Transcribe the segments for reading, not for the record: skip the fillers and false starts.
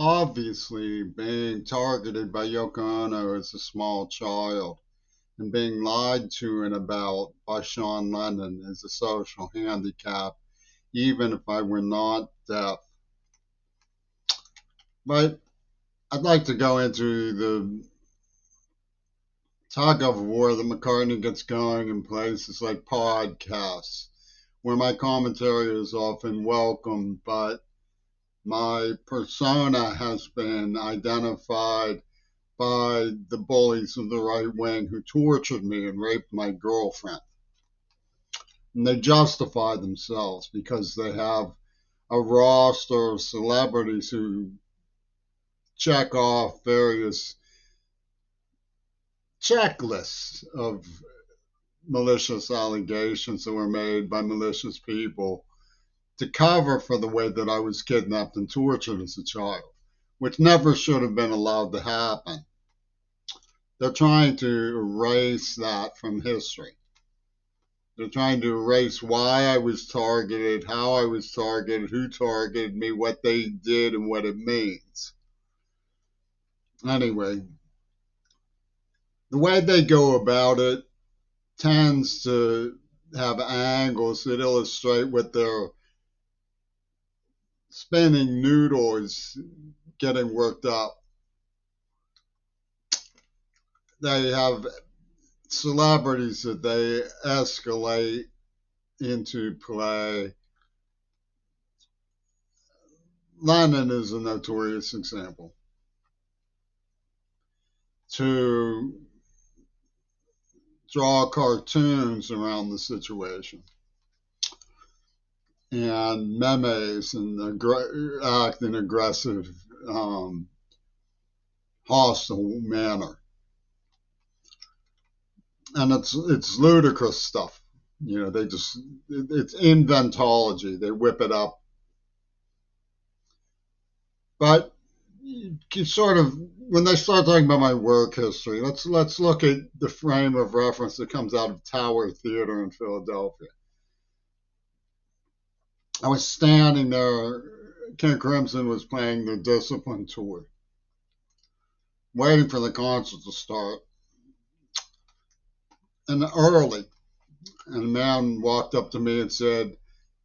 obviously being targeted by Yoko Ono as a small child and being lied to and about by Sean Lennon as a social handicap, even if I were not deaf. But I'd like to go into the tug of war that McCartney gets going in places like podcasts, where my commentary is often welcome, but my persona has been identified by the bullies of the right wing who tortured me and raped my girlfriend. And they justify themselves because they have a roster of celebrities who check off various checklists of malicious allegations that were made by malicious people to cover for the way that I was kidnapped and tortured as a child, which never should have been allowed to happen. They're trying to erase that from history. They're trying to erase why I was targeted, how I was targeted, who targeted me, what they did, and what it means. Anyway, the way they go about it tends to have angles that illustrate what their spinning noodle is getting worked up. They have celebrities that they escalate into play. Lennon is a notorious example. To draw cartoons around the situation and memes and act in aggressive, hostile manner. And it's ludicrous stuff. You know, it's inventology. They whip it up. But you sort of, when they start talking about my work history, let's look at the frame of reference that comes out of Tower Theater in Philadelphia. I was standing there. King Crimson was playing the Discipline tour, waiting for the concert to start. And early, and a man walked up to me and said,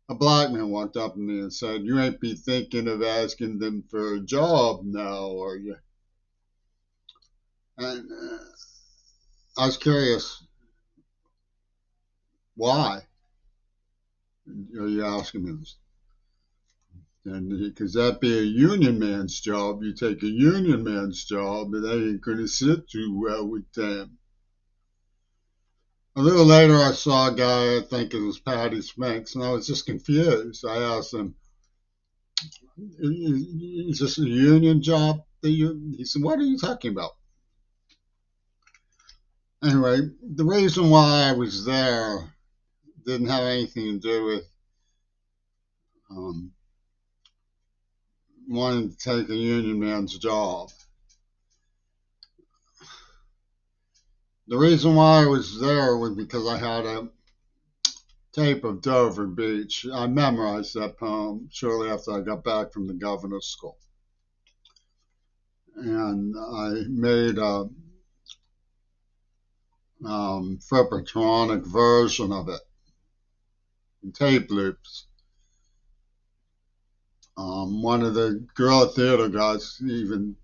a black man walked up to me and said, "You ain't be thinking of asking them for a job now, are you?" And I was curious, why are you asking me this? And because that'd be a union man's job. You take a union man's job, and they ain't going to sit too well with them. A little later, I saw a guy, I think it was Patty Spanks, and I was just confused. I asked him, "Is this a union job?" He said, "What are you talking about?" Anyway, the reason why I was there didn't have anything to do with um, wanting to take a union man's job. The reason why I was there was because I had a tape of Dover Beach. I memorized that poem shortly after I got back from the governor's school. And I made a Frippertronic version of it in tape loops. One of the Guerrilla Theater guys even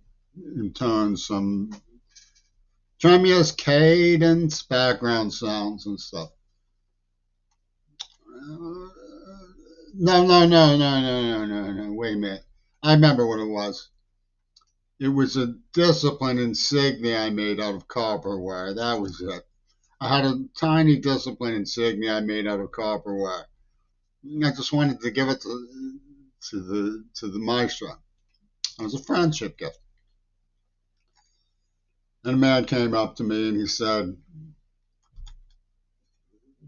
intoned some tremulous cadence, background sounds and stuff. No. Wait a minute. I remember what it was. It was a Discipline insignia I made out of copper wire. That was it. I had a tiny Discipline insignia I made out of copper wire. I just wanted to give it to the maestro. It was a friendship gift. And a man came up to me and he said,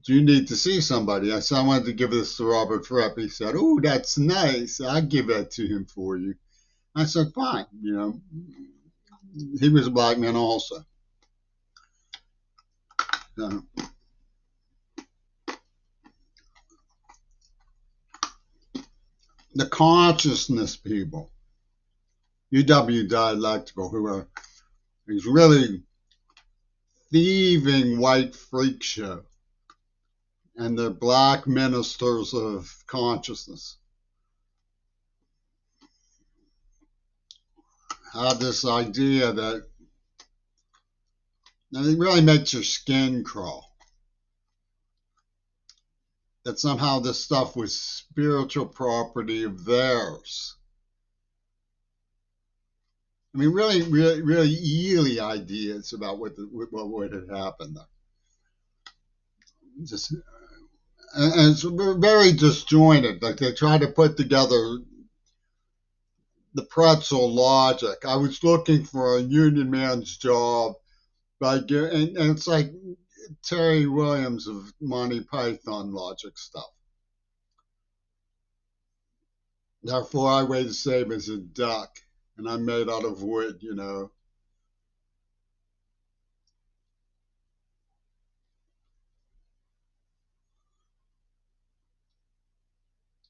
"Do you need to see somebody?" I said, "I wanted to give this to Robert Fripp." He said, "Oh, that's nice. I'll give that to him for you." I said, "Fine." You know, he was a black man also. So, the consciousness people UW Dialectical, who are these really thieving white freak show, and they're black ministers of consciousness. Have this idea that it really makes your skin crawl. That somehow this stuff was spiritual property of theirs. I mean, really eerie ideas about what would have happened there. Just, and it's very disjointed. Like they try to put together the pretzel logic. I was looking for a union man's job and it's like Terry Williams of Monty Python logic stuff. Therefore, I weigh the same as a duck, and I'm made out of wood, you know.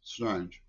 Strange.